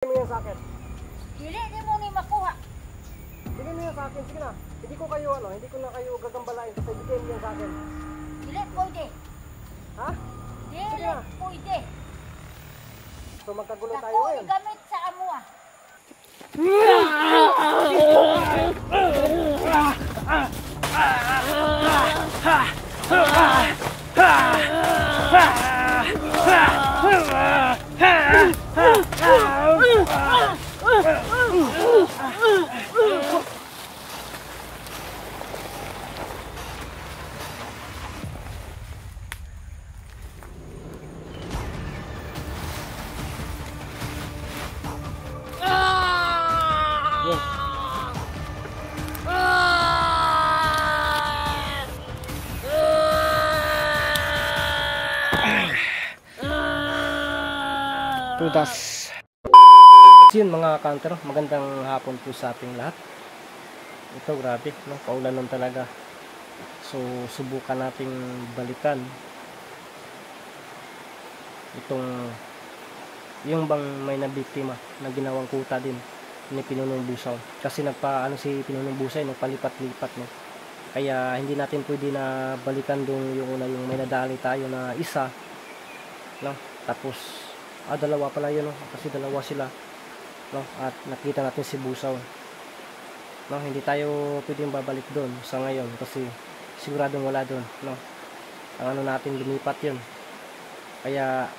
Mo yan sa akin. Hindi mo ni makuha. Bigay mo yan sa akin, sige na. Hindi ko na kayo gagambalain kasi bigay mo yan sa akin. Dili pwede. Ha? Dili pwede. So magkagulo tayo Ako ngayon. gamit sa amua. Tudas. Yun mga counter, magandang hapon po sa ating lahat. Ito grabe, no? Paulan nun talaga. So subukan nating balikan itong yung bang may nabiktima na ginawang kuta din ni Pinunong Busaw. Kasi si Pinunong Busay nagpalipat-lipat, no? Kaya hindi natin pwede na balikan dong yung una yung may nadali tayo na isa, no? Tapos dalawa pala yun, no? Kasi dalawa sila, no? At nakita natin si Busaw, no? Hindi tayo pwedeng babalik doon sa ngayon kasi siguradong wala doon, no? Ang ano natin lumipat yun. Kaya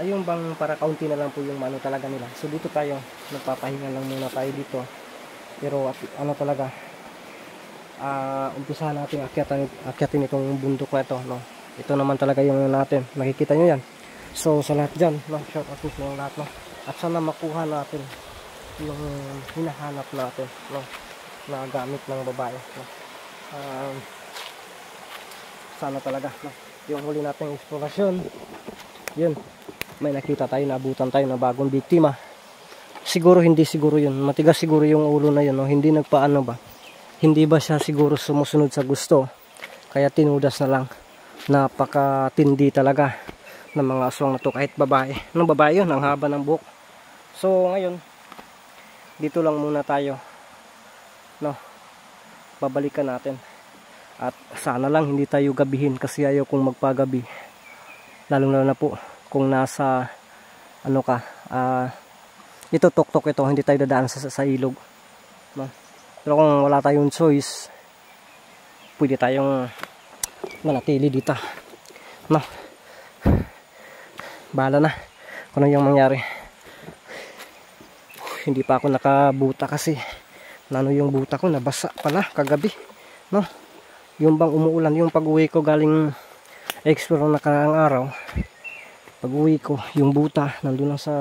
yung bang para kaunti na lang po yung ano talaga nila. So dito tayo, nagpapahinga lang muna tayo dito. Pero talaga, umpisahan natin akyatin itong bundok na ito, no? Ito naman talaga yung natin, nakikita nyo yan. So sa lahat dyan, no? Shout out sa lahat, no? At sana makuha natin yung hinahanap natin, no? Na gamit ng babae, no? Sana talaga, no? Yung huli nating eksplorasyon, yun, may nakita tayo, naabutan tayo na bagong biktima. Hindi siguro yun, matigas siguro yung ulo na yun, no? Hindi nagpaano ba, hindi ba siya siguro sumusunod sa gusto, kaya tinudas na lang. Napakatindi talaga ng mga aswang na to, kahit babae. Nung babae yun, ang haba ng buhok. So ngayon, dito lang muna tayo, no? Babalikan natin. At sana lang hindi tayo gabihin kasi ayaw kong magpagabi. Lalong na po kung nasa ito tok-tok ito, hindi tayo dadaan sa ilog, no? Pero kung wala tayong choice, pwede tayong manatili dito, no? Bahala na kung ano yung mangyari. Hindi pa ako nakabuta kasi yung buta ko nabasa pala kagabi, no? Yung bang umuulan, yung pag-uwi ko galing explore na nakaraang araw, pag-uwi ko yung buta nandun lang sa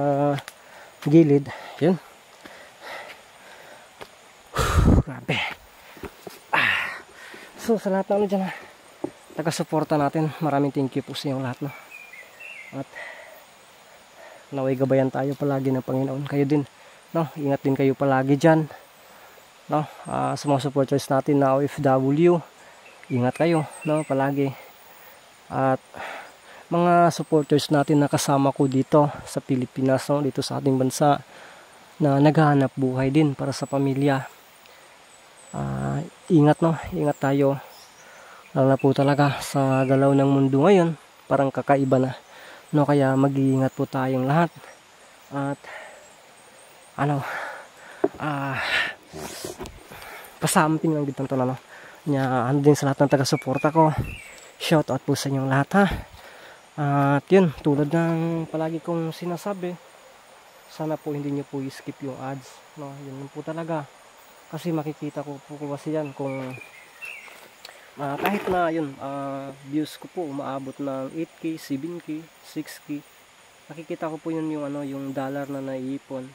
gilid. Yun, grabe. So sa lahat na dyan, taga-suporta natin, maraming thank you po sa inyo lahat, no? At naway gabayan tayo palagi ng Panginoon. Kayo din, no? Ingat din kayo palagi dyan, no? Sa mga supporters natin na OFW, ingat kayo, no? Palagi. At mga supporters natin na kasama ko dito sa Pilipinas, no? Dito sa ating bansa, na naghahanap buhay din para sa pamilya, ingat, no? Ingat tayo, lalo na po talaga sa galaw ng mundo ngayon, parang kakaiba na, no? Kaya mag-iingat po tayong lahat. At pasamping lang dito na, no? Din sa lahat ng taga-suporta ko, shout out po sa inyong lahat, ha. At yun, tulad ng palagi kong sinasabi, sana po hindi nyo po i-skip yung ads, no? Yun po talaga, kasi makikita ko po kasi yan kung kahit na yun, views ko po umaabot ng 8k, 7k, 6k, nakikita ko po yun yung yung dollar na naiipon.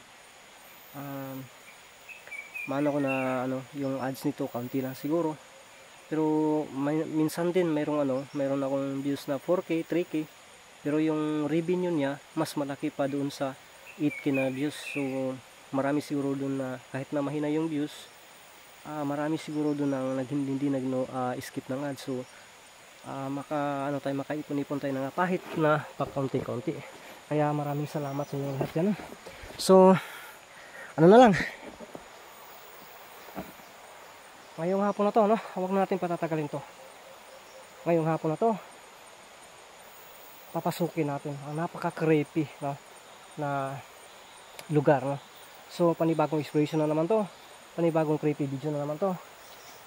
Ko na yung ads nito kaunti lang siguro, pero minsan din mayroon akong views na 4k, 3k, pero yung revenue niya mas malaki pa doon sa 8k na views. So marami siguro doon na kahit na mahina yung views, marami siguro doon ang hindi skip ng ads. So makaipon-ipon tayo na kahit na pakaunti-kaunti. Kaya maraming salamat sa inyo lahat yan. So, ano na lang. Ngayong hapon na to, no? Huwag na natin patatagalin to. Ngayong hapon na to, papasukin natin ang napaka-creepy, no? Na lugar, no? So, panibagong exploration na naman to. Panibagong creepy video na naman to.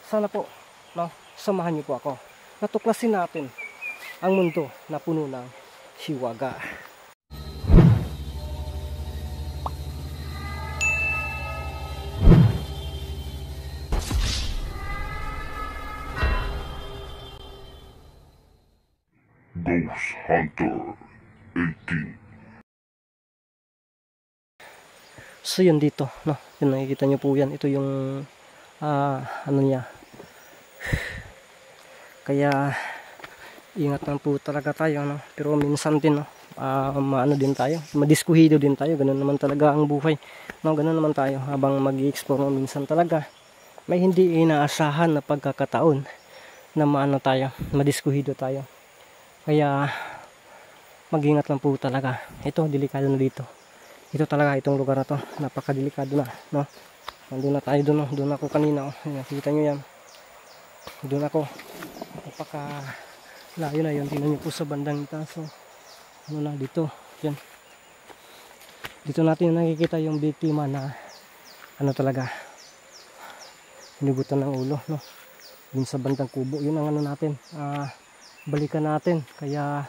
Sana po, no? Samahan niyo po ako. Natuklasin natin ang mundo na puno ng hiwaga. Ghost Hunter 18. So yun dito, no? Yun, nakikita nyo po yan. Ito yung ano niya. Kaya ingat lang po talaga tayo, no? Pero minsan din, no? Maano din tayo, madiskuhido din tayo. Ganun naman talaga ang buhay, no? Ganun naman tayo habang mag-i-explore, no? Minsan talaga may hindi inaasahan na pagkakataon na maano tayo, madiskuhido tayo. Kaya mag-ingat lang po talaga. Ito, delikado na dito. Ito talaga, itong lugar na to, napakadelikado na, no? Nandun na tayo doon, no? Doon ako kanina, oh. Nakikita nyo yan. Doon ako. Napaka layo na yun. Tingnan nyo po sa bandang itaas. So, ano na dito? Yan. Dito natin nakikita yung biktima na ano talaga, hinugutan ng ulo, no? Dun sa bandang kubo. Yun ang ano natin. Balikan natin. Kaya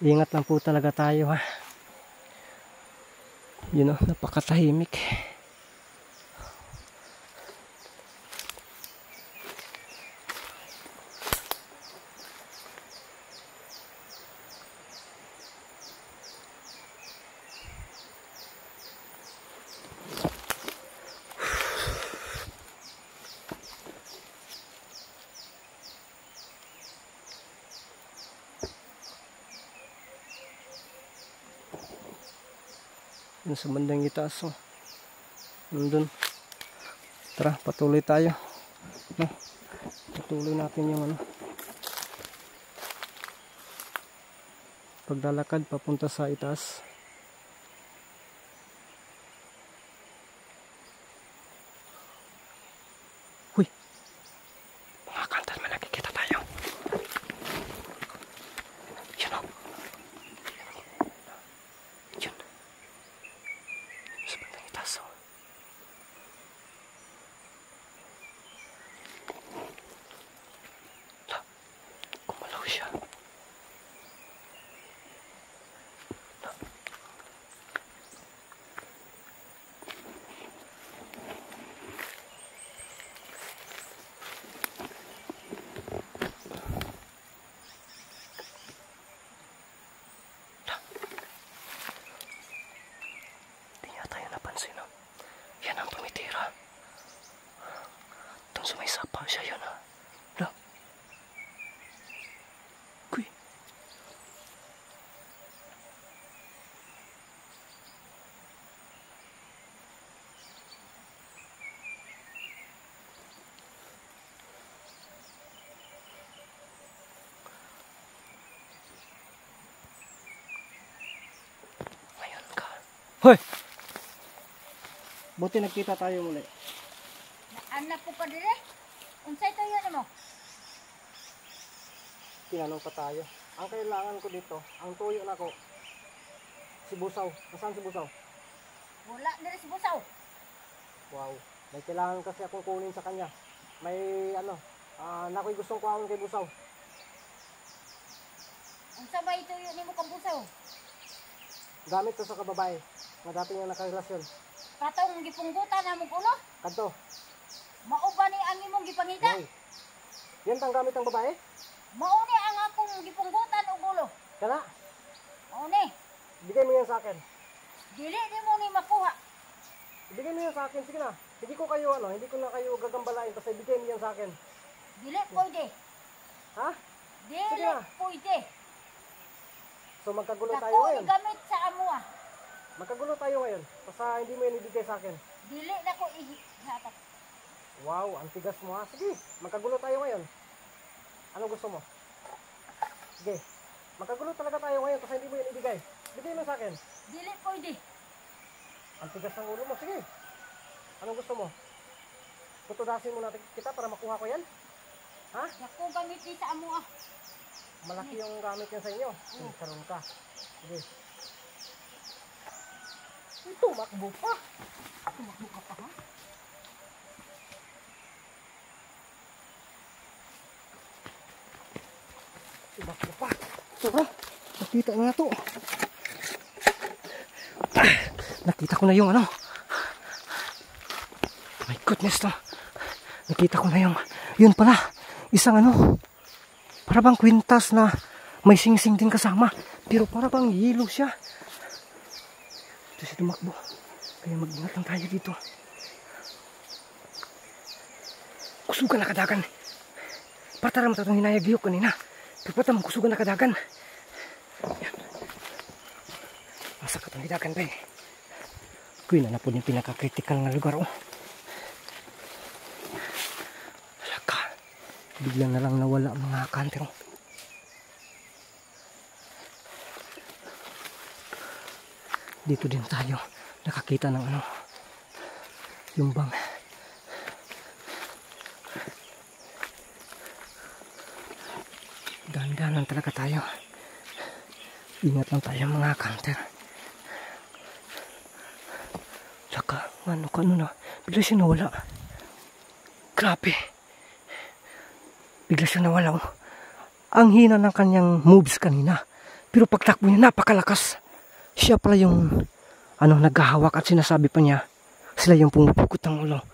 ingat lang po talaga tayo, ha. Yun, no? Napakatahimik. Yun sa bandang itaas, oh. Nandun. Tara, patuloy tayo, no? Patuloy natin yung ano, paglalakad papunta sa itaas. Huy, mga kantal, may nakikita tayo. Yun, oh. Yun. Sa bandang itaas, oh. Kumalaw siya. Hindi niya tayo napansin, no? Yan ang tumitira. Doon sa may sapa siya, yun, ha? Look. Kuy. Ngayon ka. Hoy! Buti nagkita tayo muli. Anak ko pa dire. Unsay tayo mo? Tinanong pa tayo. Ang kailangan ko dito, ang tuyo na ko, si Busaw. Nasaan si Busaw? Wala dire si Busaw. Wow. May kailangan kasi akong kunin sa kanya. May ano, nakoy gustong kuhaon kay Busaw. Unsa may tuyo nimo kang Busaw? Gamit to sa kababae na dati niya nakarelasyon. Katong gipunggutan na mong ulo? Kadto. Mao ba ni ang imong gipangita? Hoy. Yan tang gamit ng babae? Mao ni ang akong gipunggutan og ulo. Kana, Mao ni. bigay mo yan sa akin. Dili nimo ni makuha. Ibigay mo yan sa akin. Sige na. Hindi ko kayo ano, hindi ko na kayo gagambalain kasi bigay mo yan sa akin. Dili pwede. Ha? Dili Sige na. pwede. So magkagulo tayo Dako ngayon. gamit sa amuha. Magkagulo tayo ngayon. Basta hindi mo yan ibigay sa akin. Dili na ko ihatag. Wow, ang tigas mo, ha. Sige, magkagulo tayo ngayon. Ano gusto mo? Sige. Magkagulo talaga tayo ngayon kasi hindi mo yan ibigay. Bigay mo sa akin. Dili pwede. Ang tigas ng ulo mo. Sige. Anong gusto mo? Tutudasin mo natin kita para makuha ko yan? Ha? Dako gamit ni sa amo ah. Malaki yung gamit yan sa inyo. Karoon ka. Sige. Tumakbo pa. Tumakbo ka pa ha? Tumakbo pa. Ito ba? Nakita na to. Nakita ko na yung ano. My goodness to. Nakita ko na yung yun pala. Isang ano. Para bang kwintas na may sing-sing din kasama. Pero para bang yelo siya. Ito si tumakbo. Kaya mag-ingat lang tayo dito. Kusugan na kadagan. Para matatong hinayag-iyok kanina. Pero patamang kusugan na kadagan. Yan. Masa katong hidagan ba eh. Kuy na po yung pinaka-critical na lugar oh. Laka. Bigla na lang nawala ang mga kanter oh. Dito din tayo nakakita ng ano. Yung bang. Dahan-dahanan talaga tayo. Ingat lang tayo mga kanter. Saka, ano na. Bigla siya nawala. Grabe. Bigla siya nawala. Oh. Ang hina ng kanyang moves kanina. Pero pagtakbo niya, napakalakas. Siya pala yung naghahawak at sinasabi pa niya, sila yung pumupukot ng ulo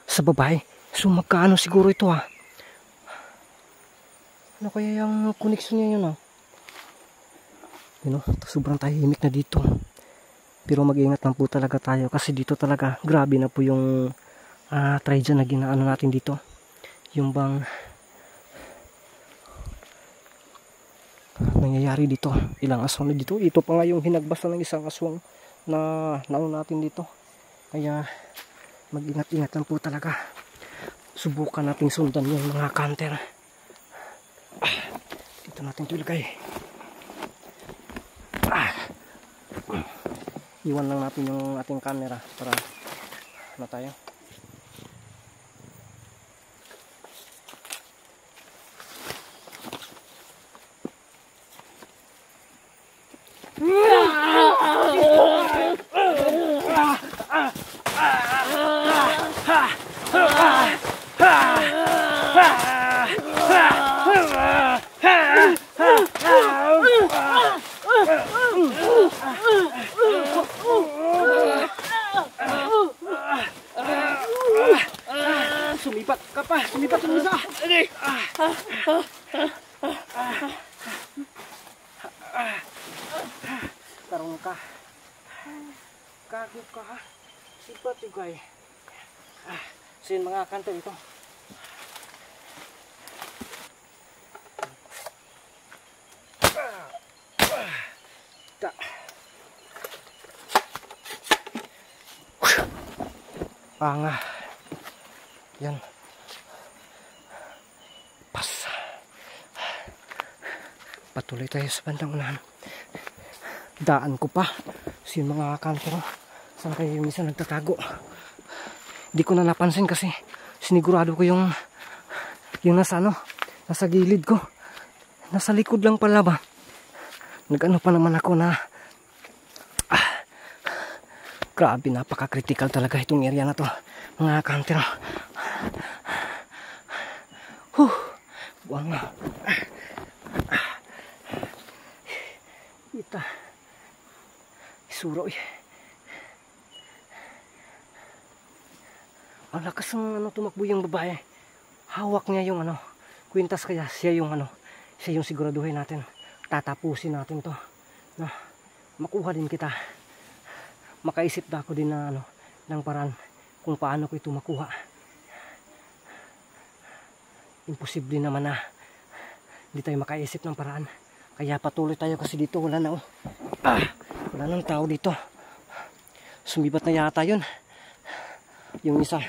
sa babae. So magkaano siguro ito ah. Ano kaya yung connection niya yun ah? Sobrang tahimik na dito. Pero mag-iingat lang po talaga tayo kasi dito talaga grabe na po yung tragedy na ginaano natin dito. Yung bang nangyayari dito. Ilang aswang na dito. Ito pa nga yung hinagbasan ng isang aswang na naano natin dito. Kaya mag-ingat-ingat lang po talaga. Subukan nating sundan yung mga kanter. Dito natin ito ilagay. Iwan lang natin yung ating camera para ano tayo. Sumipat ka pa, sumipat yung isa. Tarong ka. Kagod ka ha. Sipat yung guy. So yun mga kanto ito. Nga. Yan. Pas. Patuloy tayo sa bandang unahan. Daan ko pa. So yung mga kanto. Saan kayo minsan nagtatago? Di ko na napansin kasi sinigurado ko yung nasa nasa gilid ko. Nasa likod lang pala ba? Nag-ano pa naman ako na grabe, napaka-critical talaga itong area na to mga kanter. Buwang nga. Ita isuro eh. Ang lakas ng tumakbo yung babae. Hawak niya yung kwintas, kaya siya yung siguraduhin natin. Tatapusin natin to na makuha din kita. Makaisip na ako din na ng paraan kung paano ko ito makuha. Imposible naman na hindi tayo makaisip ng paraan. Kaya patuloy tayo kasi dito wala na wala nang tao dito. Sumibat na yata yun. Yung isa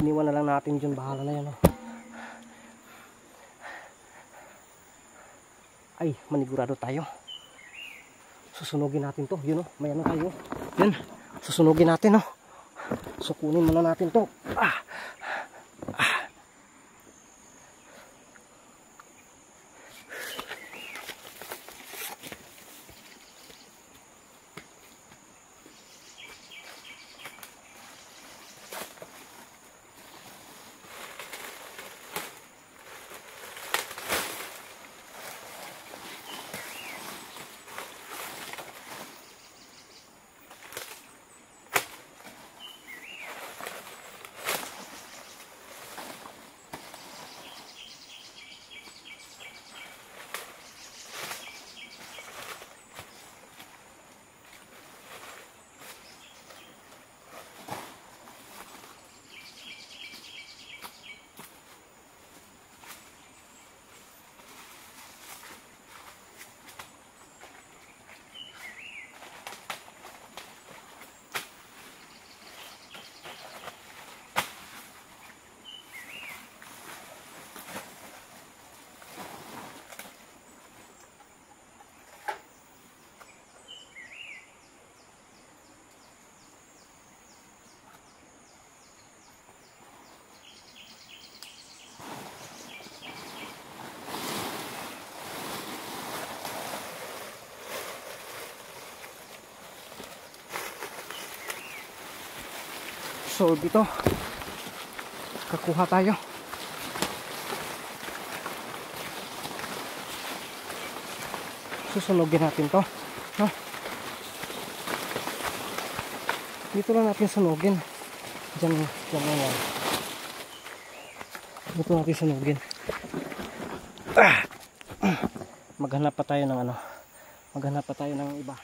iniwan na lang natin dyan, bahala na yan Ay, manigurado tayo. Susunugin natin to. Yun, oh. May ano tayo. Yan. Susunugin natin, oh. So, kunin muna natin to. So dito kakuha tayo. Susunugin natin to, no? Dito lang natin sunugin. Diyan na yan. Dito natin sunugin. Maghanap pa tayo ng ano. Maghanap pa tayo ng iba.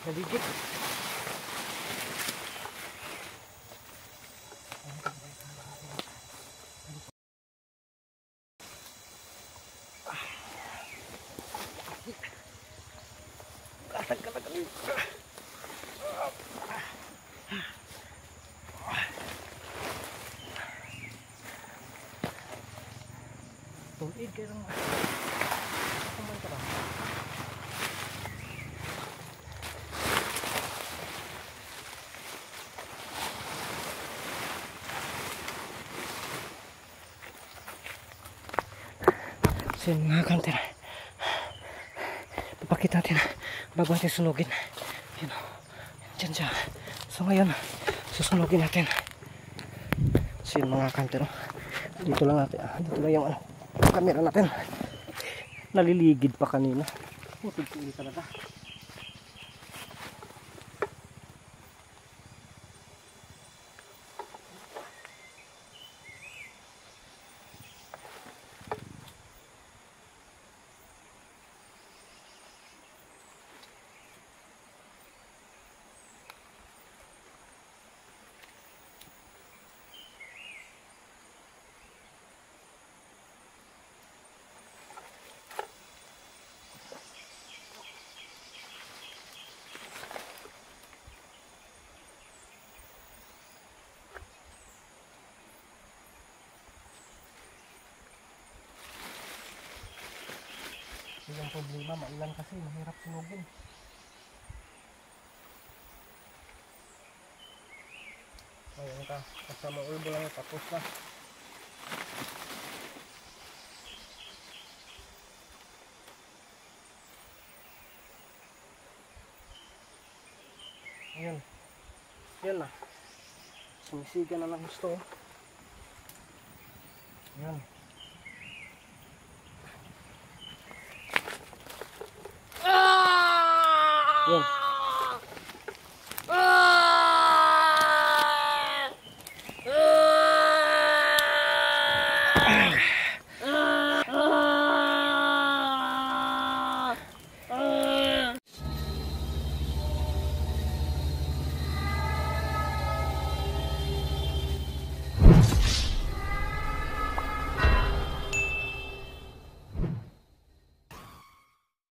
Naligid. Tuig kayo lang. Kumain ka ba? So yun mga kanter, papakita natin bago natin sunugin. Yun, dyan siya. So ngayon susunugin natin. So yun mga kanter, dito lang natin, dito lang yung ano, camera natin. Naliligid pa kanina. Putig-pulig talaga. Yung problema, maulan kasi, mahirap sunugin. Ayun ka, kasama ulbo lang yung tapos na. Ayun. Ayun na. Sumisiga na ng gusto. Ayun. Ayun.